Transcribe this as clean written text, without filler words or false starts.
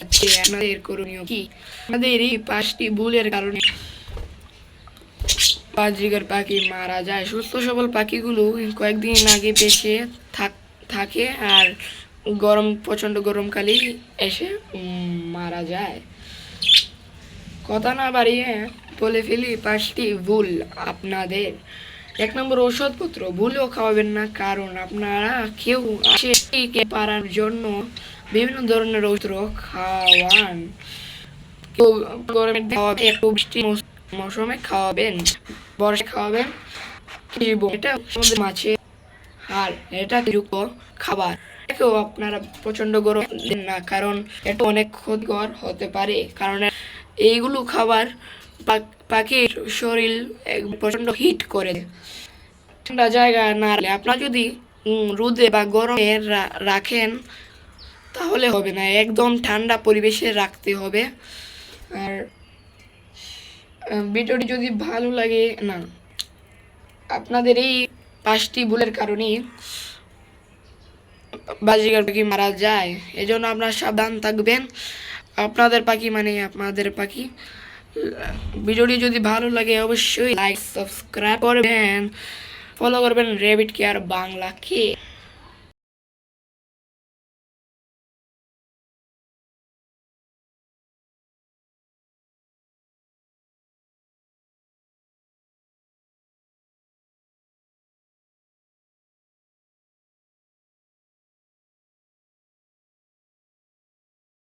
পাখি আপনাদের করণীয় কি? আমাদের এই 5টি ভুলের কারণে বাজরিগার পাখি মারা যায়। সুস্থ সবল পাখিগুলো কয়েকদিন আগে বেঁচে থাকে আর প্রচণ্ড গরমকালেই এসে মারা যায়। কথা না বাড়িয়ে বলে ফেলি 5টি ভুল আপনাদের। 1 নম্বর, ওষুধপত্র ভুলেও খাওয়াবেন না, কারণ আপনারা কেউ পারার জন্য বিভিন্ন ধরনের ওষুধ খাওয়ান। কেউ গরমের দিনে খাওয়াবেন, একটু বৃষ্টি মৌসুমে খাওয়াবেন, বর্ষায় খাওয়াবেন। এটা সমুদ্রের মাছের হাড়, এটা যুক্ত খাবার। একেও আপনারা প্রচন্ড গরম দেন না, কারণ এটা অনেক ক্ষতিকর হতে পারে। কারণ এইগুলো খাবার পাখির শরীর প্রচন্ড হিট করে। ঠান্ডা জায়গা না রাখলে, আপনারা যদি রোদে বা গরমে রাখেন তাহলে হবে না, একদম ঠান্ডা পরিবেশে রাখতে হবে। আর ভিডিওটি যদি ভালো লাগে না, আপনাদের এই 5টি ভুলের কারণেই বাজরিগার পাখি মারা যায়। এজন্য আপনারা সাবধান থাকবেন। আপনাদের পাখি মানে আপনাদের পাখি। ভিডিওটি যদি ভালো লাগে অবশ্যই লাইক সাবস্ক্রাইব করবেন, ফলো করবেন রেবিট কেয়ার বাংলাকে।